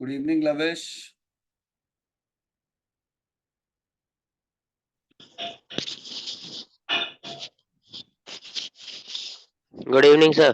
Good evening lavish. Good evening sir.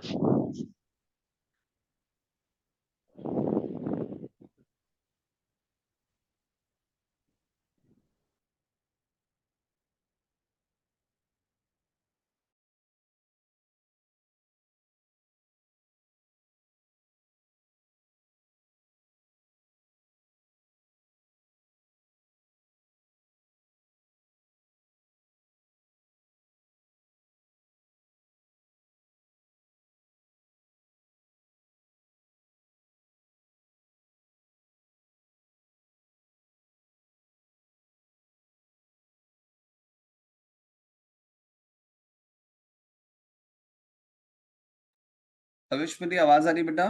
Lavish मेरी आवाज आ रही बेटा?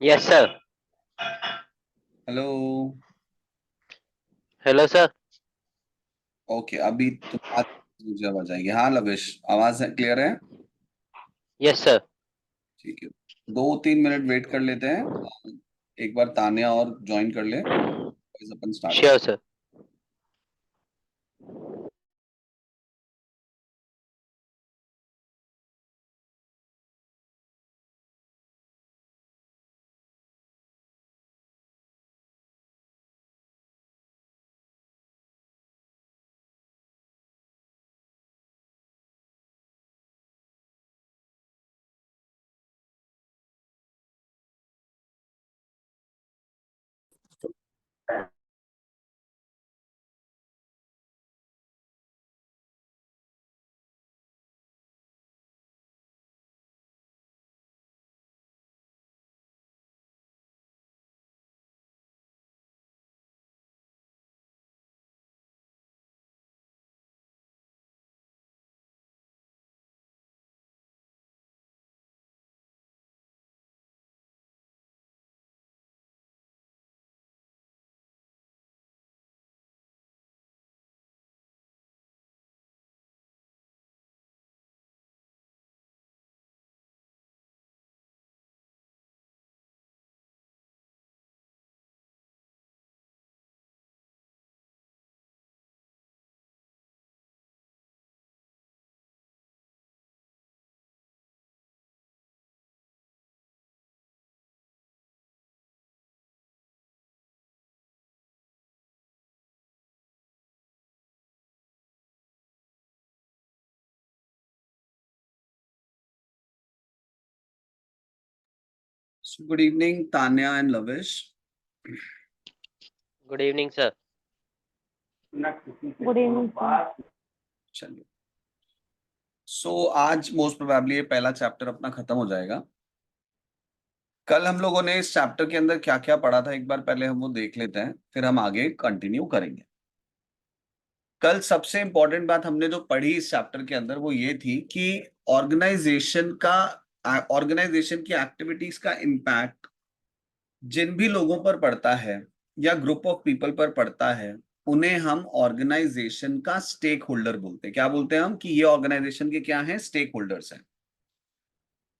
Yes sir. Hello. Hello sir. Okay, अभी तो बात मुझे आवाज आएगी। हाँ लविश, आवाज क्लियर है? Yes sir. ठीक है, 2-3 मिनट वेट कर लेते हैं। एक बार तान्या और ज्वाइन कर ले, फिर अपन स्टार्ट कर। Sure sir. Good evening Tanya and lavish. Good evening sir. Good evening sir. चलिए, आज मोस्ट प्रोबेबली ये पहला चैप्टर अपना खत्म हो जाएगा। कल हम लोगों ने इस चैप्टर के अंदर क्या क्या पढ़ा था, एक बार पहले हम वो देख लेते हैं, फिर हम आगे कंटिन्यू करेंगे। कल सबसे इंपॉर्टेंट बात हमने जो पढ़ी इस चैप्टर के अंदर वो ये थी कि ऑर्गेनाइजेशन की एक्टिविटीज का इम्पैक्ट जिन भी लोगों पर पड़ता है या ग्रुप ऑफ पीपल पर पड़ता है, उन्हें हम ऑर्गेनाइजेशन का स्टेक होल्डर बोलते हैं। क्या बोलते हैं हम? कि ये ऑर्गेनाइजेशन के क्या हैं? स्टेक होल्डर्स हैं।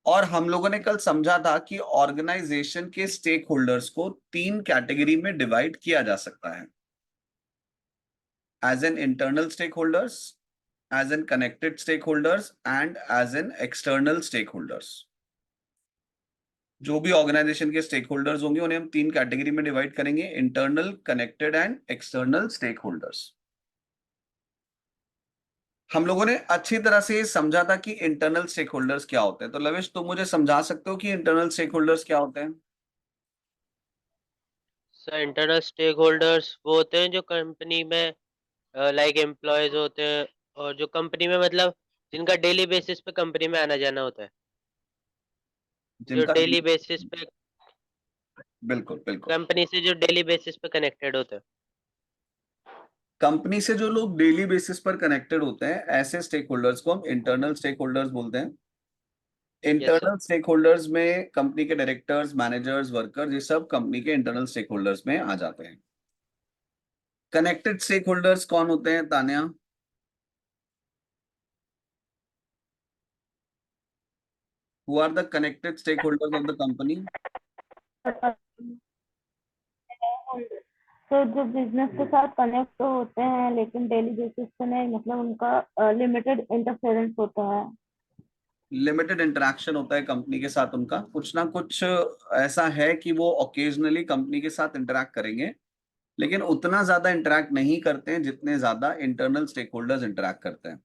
और हम लोगों ने कल समझा था कि ऑर्गेनाइजेशन के स्टेक होल्डर्स को 3 कैटेगरी में डिवाइड किया जा सकता है: as an internal stakeholders, as in connected stakeholders and as in external stakeholders। जो भी ऑर्गेनाइजेशन के स्टेक होल्डर्स होंगे उन्हें हम 3 कैटेगरी में डिवाइड करेंगे: internal, connected and external stakeholders. हम लोगों ने अच्छी तरह से समझा था कि इंटरनल स्टेक होल्डर्स क्या होते हैं। तो लविश, तुम मुझे समझा सकते हो कि इंटरनल स्टेक होल्डर्स क्या होते हैं? सर इंटरनल स्टेक होल्डर्स वो होते हैं जो कंपनी में लाइक एम्प्लॉयज होते हैं, और जो कंपनी में मतलब जिनका डेली बेसिस पे कंपनी में आना जाना होता है, जो जिनका डेली बेसिस पे बिल्कुल बिल्कुल। कंपनी से जो डेली बेसिस पे कनेक्टेड होते हैं। कंपनी से जो लोग डेली बेसिस पर कनेक्टेड होते हैं, ऐसे स्टेक होल्डर्स को हम इंटरनल स्टेक होल्डर्स बोलते हैं। Yes sir. Internal stakeholders में कंपनी के डायरेक्टर्स, मैनेजर्स, वर्कर्स, ये सब कंपनी के इंटरनल स्टेक होल्डर्स में आ जाते हैं। कनेक्टेड स्टेक होल्डर्स कौन होते हैं Tanya? Who are the connected stakeholders of the company? तो जो बिजनेस के साथ कनेक्ट तो होते हैं लेकिन डेली बेसिस पे नहीं, मतलब उनका लिमिटेड इंटरफेरेंस होता है। लिमिटेड इंटरेक्शन होता है कंपनी के साथ, उनका कुछ ना कुछ ऐसा है कि वो ओकेजनली कंपनी के साथ इंटरेक्ट करेंगे, लेकिन उतना ज्यादा इंटरेक्ट नहीं करते हैं जितने ज्यादा इंटरनल स्टेक होल्डर्स इंटरेक्ट करते हैं।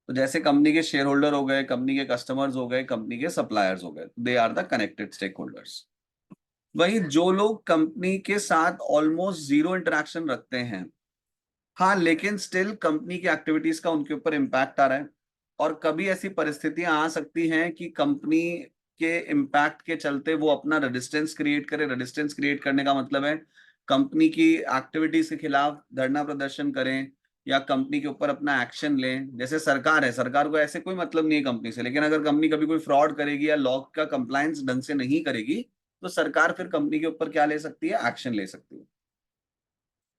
तो जैसे कंपनी के शेयर होल्डर हो गए, कंपनी के कस्टमर्स हो गए, कंपनी के सप्लायर्स हो गए, they are the connected stakeholders. वही जो लोग कंपनी के साथ ऑलमोस्ट जीरो इंटरेक्शन रखते हैं, हाँ, लेकिन स्टिल कंपनी की एक्टिविटीज का उनके ऊपर इम्पैक्ट आ रहा है, और कभी ऐसी परिस्थितियां आ सकती हैं कि कंपनी के इम्पैक्ट के चलते वो अपना रेजिस्टेंस क्रिएट करे। रेजिस्टेंस क्रिएट करने का मतलब है कंपनी की एक्टिविटीज के खिलाफ धरना प्रदर्शन करें या कंपनी के ऊपर अपना एक्शन लें। जैसे सरकार है, सरकार को ऐसे कोई मतलब नहीं है कंपनी से, लेकिन अगर कंपनी कभी कोई फ्रॉड करेगी या लॉ का कंप्लायंस ढंग से नहीं करेगी, तो सरकार फिर कंपनी के ऊपर क्या ले सकती है? एक्शन ले सकती है।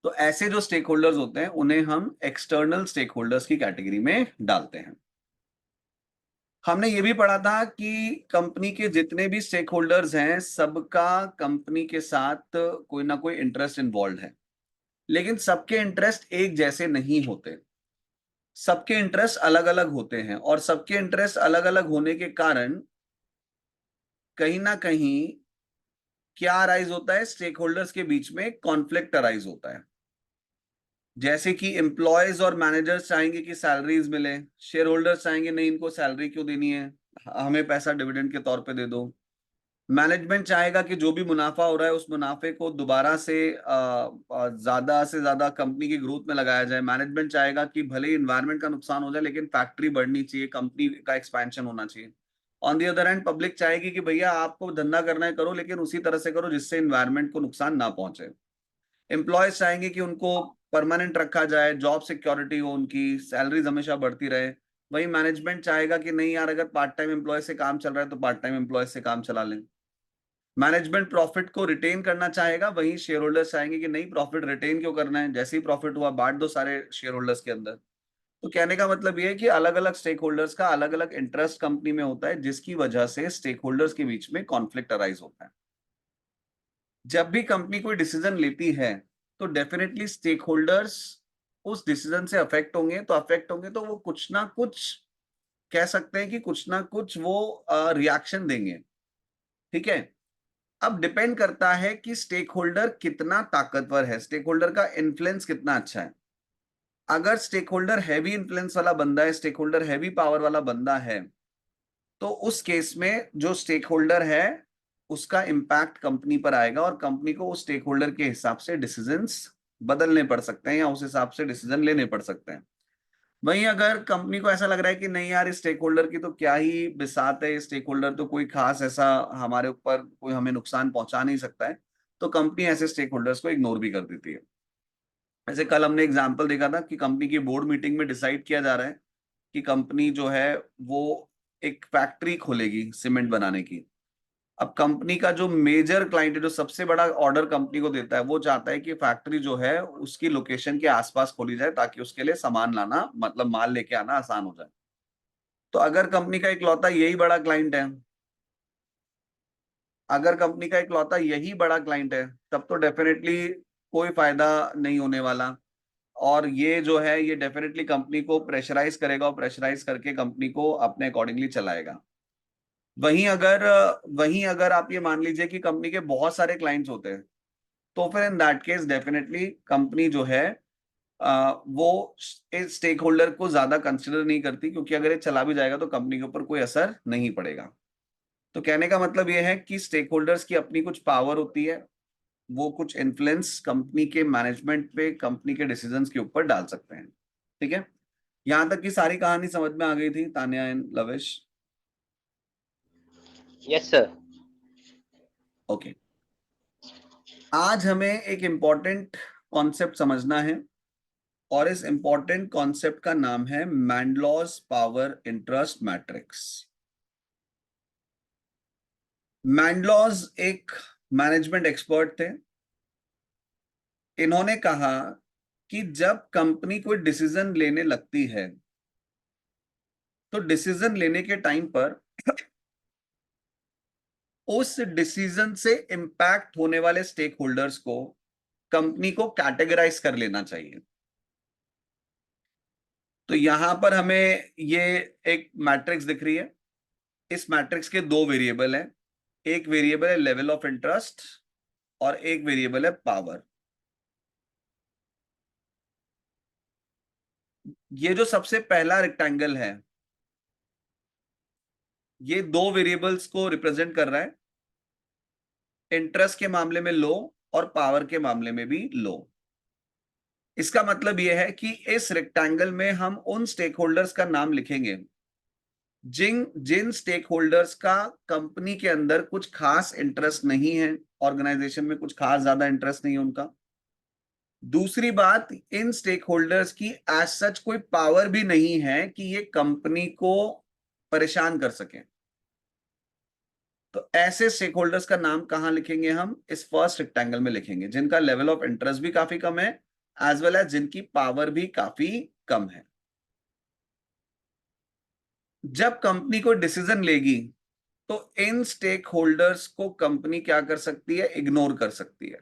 तो ऐसे जो स्टेक होल्डर्स होते हैं उन्हें हम एक्सटर्नल स्टेक होल्डर्स की कैटेगरी में डालते हैं। हमने ये भी पढ़ा था कि कंपनी के जितने भी स्टेक होल्डर्स हैं, सबका कंपनी के साथ कोई ना कोई इंटरेस्ट इन्वॉल्व है, लेकिन सबके इंटरेस्ट एक जैसे नहीं होते। सबके इंटरेस्ट अलग अलग होते हैं, और सबके इंटरेस्ट अलग अलग होने के कारण कहीं ना कहीं क्या अराइज होता है? स्टेक होल्डर्स के बीच में कॉन्फ्लिक्ट अराइज होता है। जैसे कि एम्प्लॉयज और मैनेजर्स चाहेंगे कि सैलरीज मिले, शेयर होल्डर्स चाहेंगे नहीं, इनको सैलरी क्यों देनी है, हमें पैसा डिविडेंड के तौर पे दे दो। मैनेजमेंट चाहेगा कि जो भी मुनाफा हो रहा है उस मुनाफे को दोबारा से ज्यादा कंपनी की ग्रोथ में लगाया जाए। मैनेजमेंट चाहेगा कि भले ही इन्वायरमेंट का नुकसान हो जाए, लेकिन फैक्ट्री बढ़नी चाहिए, कंपनी का एक्सपेंशन होना चाहिए। On the other hand, public चाहेगी कि भैया आपको धंधा करना है करो, लेकिन उसी तरह से करो जिससे इन्वायरमेंट को नुकसान ना पहुंचे। एम्प्लॉयज चाहेंगे कि उनको परमानेंट रखा जाए, जॉब सिक्योरिटी हो, उनकी सैलरीज हमेशा बढ़ती रहे। वही मैनेजमेंट चाहेगा कि नहीं यार, अगर पार्ट टाइम एम्प्लॉय से काम चल रहा है तो पार्ट टाइम एम्प्लॉय से काम चला लें। मैनेजमेंट प्रॉफिट को रिटेन करना चाहेगा, वहीं शेयर होल्डर्स चाहेंगे कि नहीं, प्रॉफिट रिटेन क्यों करना है, जैसे ही प्रॉफिट हुआ बांट दो सारे शेयर होल्डर्स के अंदर। तो कहने का मतलब ये है कि अलग अलग स्टेक होल्डर्स का अलग अलग इंटरेस्ट कंपनी में होता है, जिसकी वजह से स्टेक होल्डर्स के बीच में कॉन्फ्लिक्ट अराइज होता है। जब भी कंपनी कोई डिसीजन लेती है तो डेफिनेटली स्टेक होल्डर्स उस डिसीजन से अफेक्ट होंगे। तो अफेक्ट होंगे तो वो कुछ ना कुछ, कह सकते हैं कि कुछ ना कुछ वो रिएक्शन देंगे। ठीक है। अब डिपेंड करता है कि स्टेक होल्डर कितना ताकतवर है, स्टेक होल्डर का इन्फ्लुएंस कितना अच्छा है। अगर स्टेक होल्डर हैवी इन्फ्लुएंस वाला बंदा है, स्टेक होल्डर हैवी पावर वाला बंदा है, तो उस केस में जो स्टेक होल्डर है उसका इम्पैक्ट कंपनी पर आएगा, और कंपनी को उस स्टेक होल्डर के हिसाब से डिसीजंस बदलने पड़ सकते हैं या उस हिसाब से डिसीजन लेने पड़ सकते हैं। वहीं अगर कंपनी को ऐसा लग रहा है कि नहीं यार, इस स्टेक होल्डर की तो क्या ही बिसात है, स्टेक होल्डर तो कोई खास ऐसा हमारे ऊपर कोई हमें नुकसान पहुंचा नहीं सकता है, तो कंपनी ऐसे स्टेक होल्डर्स को इग्नोर भी कर देती है। ऐसे कल हमने एग्जांपल देखा था कि कंपनी की बोर्ड मीटिंग में डिसाइड किया जा रहा है कि कंपनी जो है वो एक फैक्ट्री खोलेगी सीमेंट बनाने की। अब कंपनी का जो मेजर क्लाइंट है, जो सबसे बड़ा ऑर्डर कंपनी को देता है, वो चाहता है कि फैक्ट्री जो है उसकी लोकेशन के आसपास खोली जाए, ताकि उसके लिए सामान लाना, मतलब माल लेके आना आसान हो जाए। तो अगर कंपनी का इकलौता यही बड़ा क्लाइंट है, अगर कंपनी का इकलौता यही बड़ा क्लाइंट है, तब तो डेफिनेटली कोई फायदा नहीं होने वाला। और ये जो है ये डेफिनेटली कंपनी को प्रेशराइज करेगा, और प्रेशराइज करके कंपनी को अपने अकॉर्डिंगली चलाएगा। वहीं अगर आप ये मान लीजिए कि कंपनी के बहुत सारे क्लाइंट्स होते हैं, तो फिर in that case definitely company जो है वो स्टेक होल्डर को ज्यादा कंसिडर नहीं करती, क्योंकि अगर ये चला भी जाएगा तो कंपनी के ऊपर कोई असर नहीं पड़ेगा। तो कहने का मतलब ये है कि स्टेक होल्डर्स की अपनी कुछ पावर होती है, वो कुछ इन्फ्लुएंस कंपनी के मैनेजमेंट पे, कंपनी के डिसीजंस के ऊपर डाल सकते हैं। ठीक है। यहां तक की सारी कहानी समझ में आ गई थी Tanya and लवेश? Yes sir. Okay. आज हमें एक इंपॉर्टेंट कॉन्सेप्ट समझना है, और इस इंपॉर्टेंट कॉन्सेप्ट का नाम है मैंडलॉस पावर इंटरेस्ट मैट्रिक्स। मैंडलॉस एक मैनेजमेंट एक्सपर्ट थे। इन्होंने कहा कि जब कंपनी कोई डिसीजन लेने लगती है, तो डिसीजन लेने के टाइम पर उस डिसीजन से इंपैक्ट होने वाले स्टेक होल्डर्स को कंपनी को कैटेगराइज कर लेना चाहिए। तो यहां पर हमें ये एक मैट्रिक्स दिख रही है। इस मैट्रिक्स के दो वेरिएबल हैं, एक वेरिएबल है लेवल ऑफ इंटरेस्ट और एक वेरिएबल है पावर। ये जो सबसे पहला रेक्टेंगल है ये दो वेरिएबल्स को रिप्रेजेंट कर रहा है, इंटरेस्ट के मामले में लो और पावर के मामले में भी लो। इसका मतलब यह है कि इस रेक्टेंगल में हम उन स्टेक होल्डर्स का नाम लिखेंगे जिन जिन स्टेक होल्डर्स का कंपनी के अंदर कुछ खास इंटरेस्ट नहीं है, ऑर्गेनाइजेशन में कुछ खास ज्यादा इंटरेस्ट नहीं है उनका। दूसरी बात, इन स्टेक होल्डर्स की एज सच कोई पावर भी नहीं है कि ये कंपनी को परेशान कर सके। तो ऐसे स्टेक होल्डर्स का नाम कहां लिखेंगे हम? इस फर्स्ट रेक्टेंगल में लिखेंगे, जिनका लेवल ऑफ इंटरेस्ट भी काफी कम है एज वेल एज जिनकी पावर भी काफी कम है। जब कंपनी कोई डिसीजन लेगी तो इन स्टेक होल्डर्स को कंपनी क्या कर सकती है? इग्नोर कर सकती है।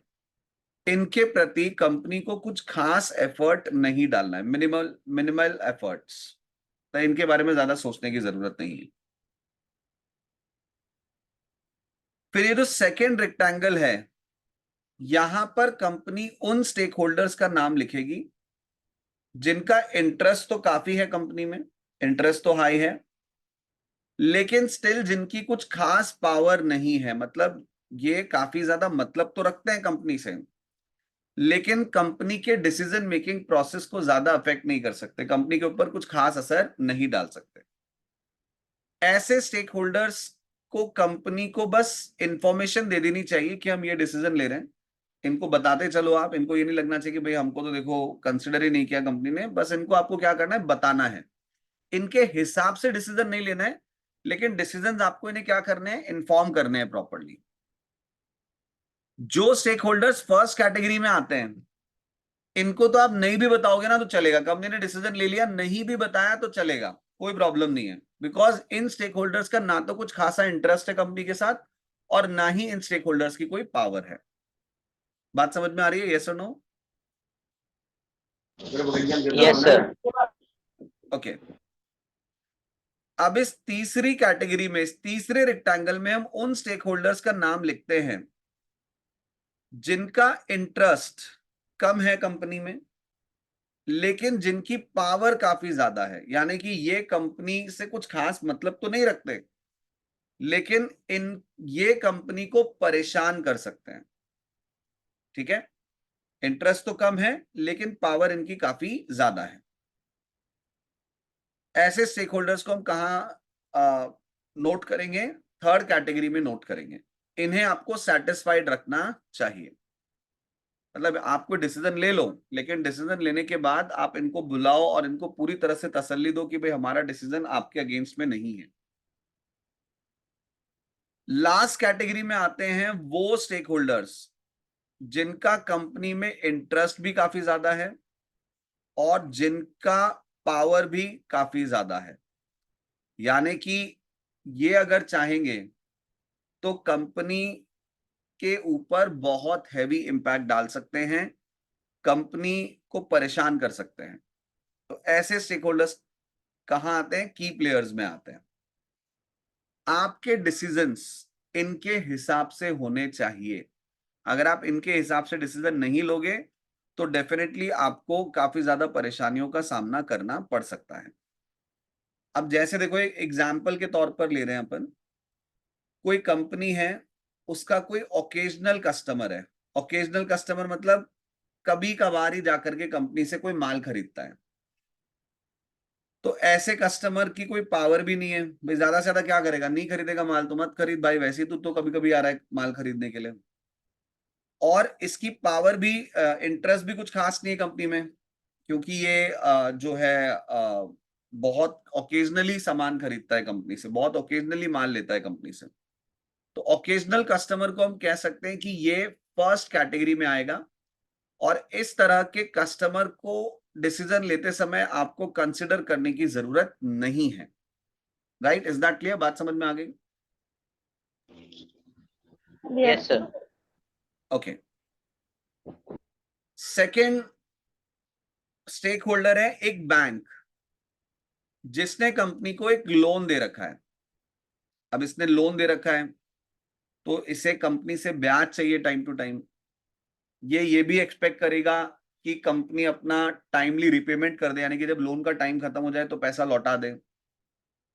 इनके प्रति कंपनी को कुछ खास एफर्ट नहीं डालना है, मिनिमल मिनिमल एफर्ट्स। तो इनके बारे में ज्यादा सोचने की जरूरत नहीं है। फिर ये जो सेकेंड रेक्टेंगल है, यहां पर कंपनी उन स्टेक होल्डर्स का नाम लिखेगी जिनका इंटरेस्ट तो काफी है, कंपनी में इंटरेस्ट तो हाई है, लेकिन स्टिल जिनकी कुछ खास पावर नहीं है। मतलब ये काफी ज्यादा मतलब तो रखते हैं कंपनी से, लेकिन कंपनी के डिसीजन मेकिंग प्रोसेस को ज्यादा अफेक्ट नहीं कर सकते, कंपनी के ऊपर कुछ खास असर नहीं डाल सकते। ऐसे स्टेक होल्डर्स को कंपनी को बस इंफॉर्मेशन दे देनी चाहिए कि हम ये डिसीजन ले रहे हैं, इनको बताते चलो आप। इनको ये नहीं लगना चाहिए कि भाई हमको तो देखो कंसिडर ही नहीं किया कंपनी ने, बस इनको आपको क्या करना है? बताना है। इनके हिसाब से डिसीजन नहीं लेना है, लेकिन डिसीजन आपको इन्हें क्या करने हैं? इन्फॉर्म करने हैं प्रॉपरली। जो स्टेक होल्डर्स फर्स्ट कैटेगरी में आते हैं इनको तो आप नहीं भी बताओगे ना तो चलेगा, कंपनी ने डिसीजन ले लिया नहीं भी बताया तो चलेगा, कोई प्रॉब्लम नहीं है। बिकॉज इन स्टेक होल्डर्स का ना तो कुछ खासा इंटरेस्ट है कंपनी के साथ और ना ही इन स्टेक होल्डर्स की कोई पावर है। बात समझ में आ रही है? यस और नो? Yes sir. ओके। अब इस तीसरी कैटेगरी में, इस तीसरे रेक्टेंगल में हम उन स्टेक होल्डर्स का नाम लिखते हैं जिनका इंटरेस्ट कम है कंपनी में, लेकिन जिनकी पावर काफी ज्यादा है। यानी कि ये कंपनी से कुछ खास मतलब तो नहीं रखते, लेकिन ये कंपनी को परेशान कर सकते हैं। ठीक है, इंटरेस्ट तो कम है लेकिन पावर इनकी काफी ज्यादा है। ऐसे स्टेक होल्डर्स को हम कहा नोट करेंगे? थर्ड कैटेगरी में नोट करेंगे। इन्हें आपको सेटिस्फाइड रखना चाहिए। मतलब आप कोई डिसीजन ले लो, लेकिन डिसीजन लेने के बाद आप इनको बुलाओ और इनको पूरी तरह से तसल्ली दो कि भाई हमारा डिसीजन आपके अगेंस्ट में नहीं है। लास्ट कैटेगरी में आते हैं वो स्टेक होल्डर्स जिनका कंपनी में इंटरेस्ट भी काफी ज्यादा है और जिनका पावर भी काफी ज्यादा है। यानी कि ये अगर चाहेंगे तो कंपनी के ऊपर बहुत हैवी इंपैक्ट डाल सकते हैं, कंपनी को परेशान कर सकते हैं। तो ऐसे स्टेक होल्डर्स कहां आते हैं? की प्लेयर्स में आते हैं। आपके डिसीजंस इनके हिसाब से होने चाहिए। अगर आप इनके हिसाब से डिसीजन नहीं लोगे तो डेफिनेटली आपको काफी ज्यादा परेशानियों का सामना करना पड़ सकता है। अब जैसे देखो, एक एग्जाम्पल के तौर पर ले रहे हैं अपन, कोई कंपनी है, उसका कोई ओकेजनल कस्टमर है। ओकेजनल कस्टमर मतलब कभी कभार ही जाकर के कंपनी से कोई माल खरीदता है। तो ऐसे कस्टमर की कोई पावर भी नहीं है, भाई ज्यादा से ज्यादा क्या करेगा? नहीं खरीदेगा माल तो मत खरीद भाई, वैसे ही तो कभी कभी आ रहा है माल खरीदने के लिए। और इसकी पावर भी, इंटरेस्ट भी कुछ खास नहीं है कंपनी में, क्योंकि ये जो है बहुत ओकेजनली सामान खरीदता है कंपनी से, बहुत ओकेजनली माल लेता है कंपनी से। तो ओकेजनल कस्टमर को हम कह सकते हैं कि ये फर्स्ट कैटेगरी में आएगा। और इस तरह के कस्टमर को डिसीजन लेते समय आपको कंसिडर करने की जरूरत नहीं है। राइट? Is that clear? बात समझ में आ गई? Yes sir. Okay, second stakeholder है एक बैंक, जिसने कंपनी को एक लोन दे रखा है। अब इसने लोन दे रखा है तो इसे कंपनी से ब्याज चाहिए टाइम टू टाइम। ये भी एक्सपेक्ट करेगा कि कंपनी अपना टाइमली रिपेमेंट कर दे, यानी कि जब लोन का टाइम खत्म हो जाए तो पैसा लौटा दे।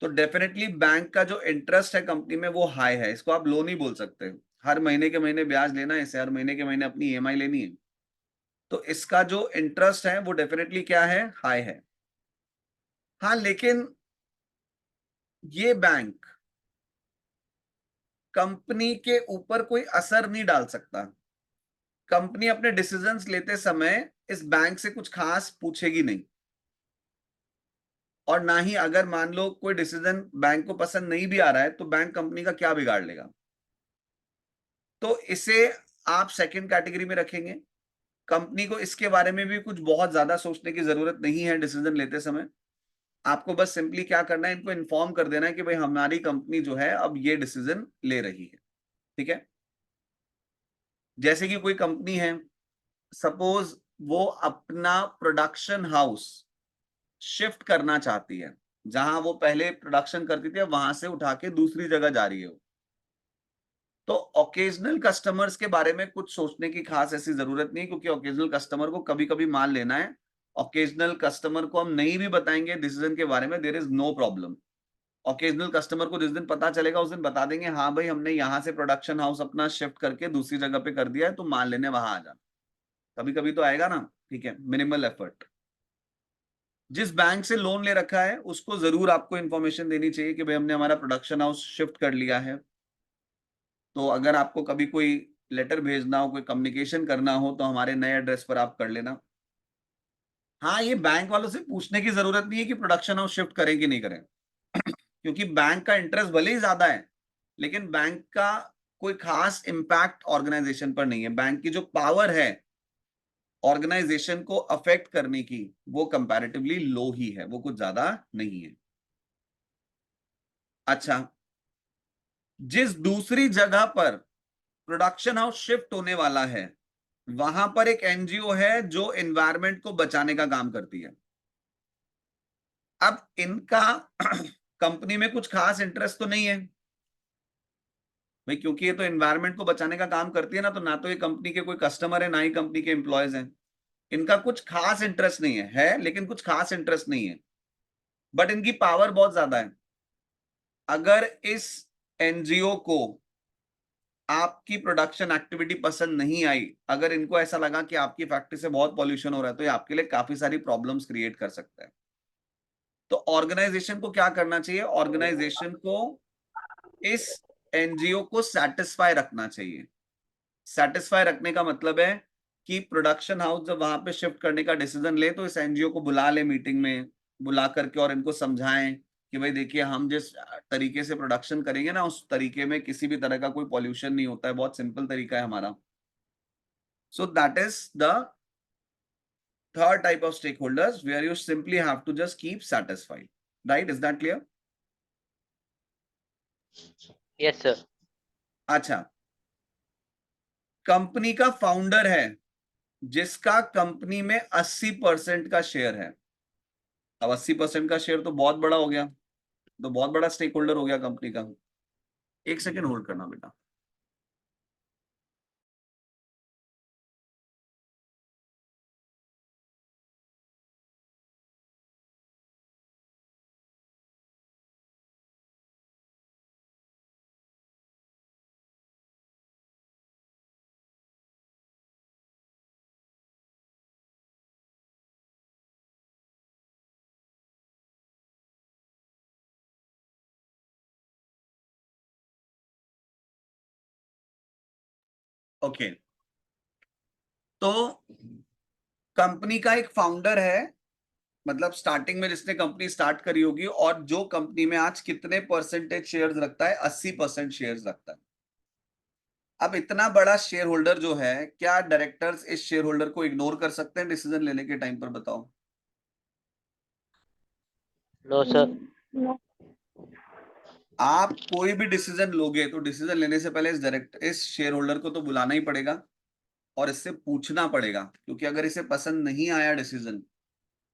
तो डेफिनेटली बैंक का जो इंटरेस्ट है कंपनी में वो हाई है, इसको आप लोन ही बोल सकते हैं। हर महीने के महीने ब्याज लेना है इसे, हर महीने के महीने अपनी ईएमआई लेनी है, तो इसका जो इंटरेस्ट है वो डेफिनेटली क्या है, हाई है। हाँ, लेकिन ये बैंक कंपनी के ऊपर कोई असर नहीं डाल सकता। कंपनी अपने डिसीजंस लेते समय इस बैंक से कुछ खास पूछेगी नहीं, और ना ही अगर मान लो कोई डिसीजन बैंक को पसंद नहीं भी आ रहा है तो बैंक कंपनी का क्या बिगाड़ लेगा। तो इसे आप सेकंड कैटेगरी में रखेंगे। कंपनी को इसके बारे में भी कुछ बहुत ज्यादा सोचने की जरूरत नहीं है डिसीजन लेते समय। आपको बस सिंपली क्या करना है, इनको इन्फॉर्म कर देना है कि भाई हमारी कंपनी जो है अब ये डिसीजन ले रही है। ठीक है, जैसे कि कोई कंपनी है, सपोज वो अपना प्रोडक्शन हाउस शिफ्ट करना चाहती है, जहां वो पहले प्रोडक्शन करती थी वहां से उठा के दूसरी जगह जा रही है वो। तो ओकेजनल कस्टमर्स के बारे में कुछ सोचने की खास ऐसी जरूरत नहीं, क्योंकि ओकेजनल कस्टमर को कभी कभी माल लेना है। ओकेजनल कस्टमर को हम नहीं भी बताएंगे डिसीजन के बारे में, there is no problem. Occasional customer को जिस दिन पता चलेगा उस दिन बता देंगे, हाँ भाई हमने यहाँ से प्रोडक्शन हाउस अपना शिफ्ट करके दूसरी जगह पे कर दिया है, तो माल लेने वहां आ जाना। कभी कभी तो आएगा ना, ठीक है, मिनिमल एफर्ट। जिस बैंक से लोन ले रखा है उसको जरूर आपको इंफॉर्मेशन देनी चाहिए कि भाई हमने हमारा प्रोडक्शन हाउस शिफ्ट कर लिया है। तो अगर आपको कभी कोई लेटर भेजना हो, कोई कम्युनिकेशन करना हो, तो हमारे नए एड्रेस पर आप कर लेना। हाँ, ये बैंक वालों से पूछने की जरूरत नहीं है कि प्रोडक्शन हाउस शिफ्ट करें कि नहीं करें, क्योंकि बैंक का इंटरेस्ट भले ही ज्यादा है, लेकिन बैंक का कोई खास इंपैक्ट ऑर्गेनाइजेशन पर नहीं है। बैंक की जो पावर है ऑर्गेनाइजेशन को अफेक्ट करने की, वो कंपैरेटिवली लो ही है, वो कुछ ज्यादा नहीं है। अच्छा, जिस दूसरी जगह पर प्रोडक्शन हाउस शिफ्ट होने वाला है वहां पर एक एनजीओ है जो एनवायरनमेंट को बचाने का काम करती है। अब इनका कंपनी में कुछ खास इंटरेस्ट तो नहीं है भाई, क्योंकि ये तो एनवायरनमेंट को बचाने का काम करती है ना, तो ना तो ये कंपनी के कोई कस्टमर है ना ही कंपनी के एम्प्लॉयज हैं। इनका कुछ खास इंटरेस्ट नहीं है, लेकिन कुछ खास इंटरेस्ट नहीं है, बट इनकी पावर बहुत ज्यादा है। अगर इस एनजीओ को आपकी प्रोडक्शन एक्टिविटी पसंद नहीं आई, अगर इनको ऐसा लगा कि आपकी फैक्ट्री से बहुत पॉल्यूशन हो रहा है, तो ये आपके लिए काफी सारी प्रॉब्लम्स क्रिएट कर सकता है। तो ऑर्गेनाइजेशन को क्या करना चाहिए, ऑर्गेनाइजेशन को इस एनजीओ को सेटिस्फाई रखना चाहिए। सेटिस्फाई रखने का मतलब है कि प्रोडक्शन हाउस जब वहां पे शिफ्ट करने का डिसीजन ले तो इस एनजीओ को बुला ले मीटिंग में, बुला करके और इनको समझाएं कि भाई देखिए हम जिस तरीके से प्रोडक्शन करेंगे ना उस तरीके में किसी भी तरह का कोई पॉल्यूशन नहीं होता है, बहुत सिंपल तरीका है हमारा। So that is the third type of stakeholders where you simply have to just keep satisfied, right? Is that clear? Yes sir. अच्छा, कंपनी का फाउंडर है जिसका कंपनी में 80% का शेयर है। अब 80% का शेयर तो बहुत बड़ा हो गया, तो बहुत बड़ा स्टेक होल्डर हो गया कंपनी का। एक सेकेंड होल्ड करना बेटा। ओके, तो कंपनी का एक फाउंडर है, मतलब स्टार्टिंग में जिसने कंपनी स्टार्ट करी होगी, और जो कंपनी में आज कितने परसेंटेज शेयर्स रखता है, 80% शेयर्स रखता है। अब इतना बड़ा शेयर होल्डर जो है, क्या डायरेक्टर्स इस शेयर होल्डर को इग्नोर कर सकते हैं डिसीजन लेने के टाइम पर, बताओ? No sir. नो। आप कोई भी डिसीजन लोगे तो डिसीजन लेने से पहले इस शेयर होल्डर को तो बुलाना ही पड़ेगा और इससे पूछना पड़ेगा, क्योंकि अगर इसे पसंद नहीं आया डिसीजन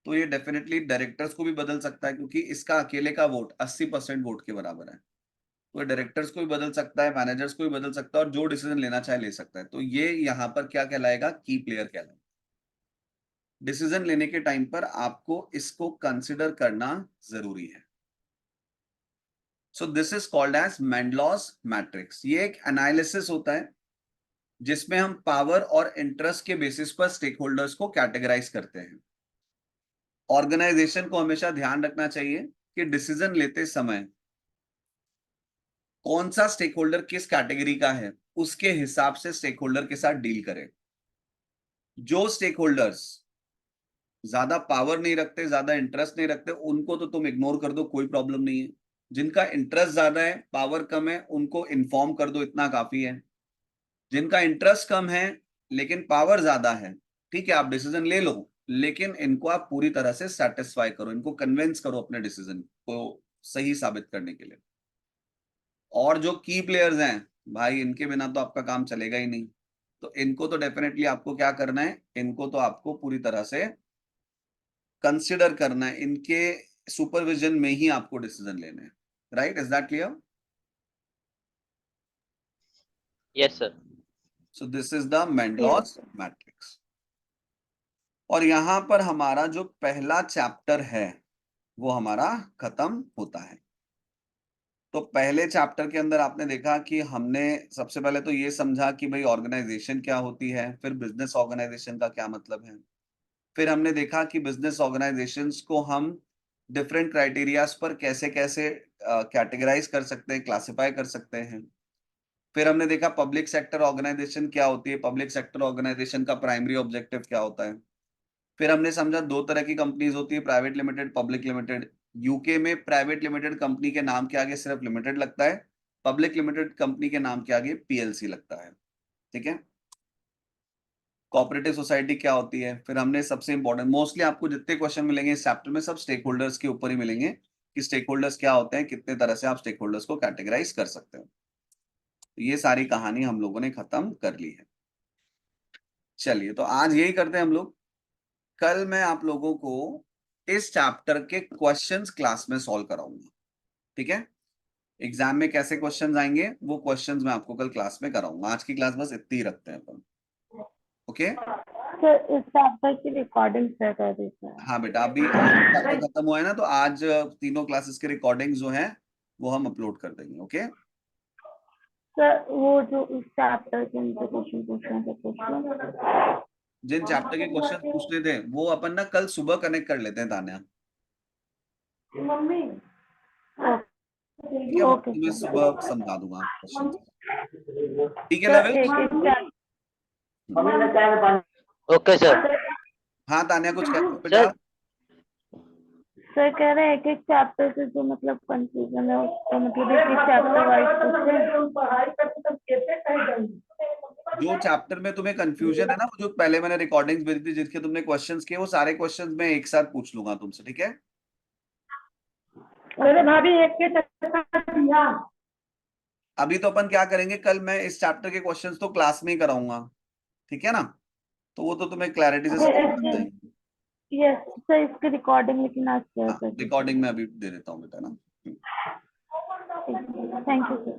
तो ये डेफिनेटली डायरेक्टर्स को भी बदल सकता है, क्योंकि इसका अकेले का वोट 80% वोट के बराबर है। तो डायरेक्टर्स को भी बदल सकता है, मैनेजर्स को भी बदल सकता है, और जो डिसीजन लेना चाहे ले सकता है। तो ये यहाँ पर क्या कहलाएगा, की प्लेयर कहलाएगा। डिसीजन लेने के टाइम पर आपको इसको कंसिडर करना जरूरी है। So this is called as Mendelow's matrix. ये एक एनालिसिस होता है जिसमें हम पावर और इंटरेस्ट के बेसिस पर स्टेक होल्डर्स को कैटेगराइज करते हैं। ऑर्गेनाइजेशन को हमेशा ध्यान रखना चाहिए कि डिसीजन लेते समय कौन सा स्टेक होल्डर किस कैटेगरी का है, उसके हिसाब से स्टेक होल्डर के साथ डील करें। जो स्टेक होल्डर्स ज्यादा पावर नहीं रखते, ज्यादा इंटरेस्ट नहीं रखते, उनको तो तुम इग्नोर कर दो, कोई प्रॉब्लम नहीं है। जिनका इंटरेस्ट ज्यादा है, पावर कम है, उनको इन्फॉर्म कर दो, इतना काफी है। जिनका इंटरेस्ट कम है लेकिन पावर ज्यादा है, ठीक है, आप डिसीजन ले लो, लेकिन इनको आप पूरी तरह से सेटिस्फाई करो, इनको कन्विंस करो अपने डिसीजन को सही साबित करने के लिए। और जो की प्लेयर्स हैं भाई, इनके बिना तो आपका काम चलेगा ही नहीं। तो इनको तो डेफिनेटली आपको क्या करना है, इनको तो आपको पूरी तरह से कंसिडर करना है, इनके सुपरविजन में ही आपको डिसीजन लेने हैं। Right, is that clear? Yes sir. So this is the Mendelow's matrix. और यहां पर हमारा जो पहला चैप्टर है वो हमारा खत्म होता है। तो पहले चैप्टर के अंदर आपने देखा कि हमने सबसे पहले तो ये समझा कि भाई ऑर्गेनाइजेशन क्या होती है, फिर बिजनेस ऑर्गेनाइजेशन का क्या मतलब है। फिर हमने देखा कि बिजनेस ऑर्गेनाइजेशंस को हम डिफरेंट क्राइटेरियाज पर कैसे कैसे कैटेगराइज कर सकते हैं, क्लासिफाई कर सकते हैं। फिर हमने देखा पब्लिक सेक्टर ऑर्गेनाइजेशन क्या होती है, पब्लिक सेक्टर ऑर्गेनाइजेशन का प्राइमरी ऑब्जेक्टिव क्या होता है। फिर हमने समझा दो तरह की कंपनीज होती है, private limited, public limited. UK में प्राइवेट लिमिटेड कंपनी के नाम के आगे सिर्फ लिमिटेड लगता है, पब्लिक लिमिटेड कंपनी के नाम के आगे पीएलसी लगता है। ठीक है। कोऑपरेटिव सोसाइटी क्या होती है, फिर हमने सबसे इंपॉर्टेंट, मोस्टली आपको जितने क्वेश्चन मिलेंगे इस चैप्टर में सब स्टेक होल्डर्स के ऊपर ही मिलेंगे कि स्टेक होल्डर्स क्या होते हैं, कितने तरह से आप स्टेक होल्डर्स को कैटेगराइज कर सकते हो। तो ये सारी कहानी हम लोगों ने खत्म कर ली है। चलिए, तो आज यही करते हैं हम लोग। कल मैं आप लोगों को इस चैप्टर के क्वेश्चंस क्लास में सॉल्व कराऊंगा। ठीक है। एग्जाम में कैसे क्वेश्चंस आएंगे वो क्वेश्चंस मैं आपको कल क्लास में कराऊंगा। आज की क्लास बस इतनी ही रखते हैं अपन। ओके। सर इस चैप्टर की रिकॉर्डिंग शेयर कर दीजिए। हाँ बेटा, अभी आज चैप्टर खत्म हुआ है ना, तो आज तीनों क्लासेस के रिकॉर्डिंग जो है वो हम अपलोड कर देंगे। ओके। सर वो जो इस चैप्टर के अंदर क्वेश्चन पूछ रहे हैं पूछ लो। जिन चैप्टर के क्वेश्चन पूछने थे वो अपन ना कल सुबह कनेक्ट कर लेते हैं तान्या। मम्मी ठीक है, वो ओके तुम्हें सर। सुबह समझा दूंगा क्वेश्चन। ठीक है सर लेवल। Okay sir. हाँ तान्या, कुछ कहते हो बेटा? सर सर कह रहे हैं एक चैप्टर से जो मतलब कंफ्यूजन है उसको मतलब एक चैप्टर वाइज पूछे। जो चैप्टर में तुम्हें कंफ्यूजन है ना, वो जो पहले मैंने रिकॉर्डिंग्स भेजी थी जिसके तुमने क्वेश्चंस किए, वो सारे क्वेश्चंस मैं एक साथ पूछ लूंगा तुमसे। ठीक है। अरे भाभी एक के चक्कर दिया। अभी तो अपन क्या करेंगे, कल मैं इस चैप्टर के क्वेश्चंस तो क्लास में ही कराऊंगा। ठीक है ना, तो वो तो तुम्हें क्लैरिटी से समझ में आ जाएंगे। यस सर, इसकी रिकॉर्डिंग लेकिन आज शेयर हाँ, कर दीजिए। रिकॉर्डिंग में अभी दे देता हूँ बेटा ना। Thank you sir.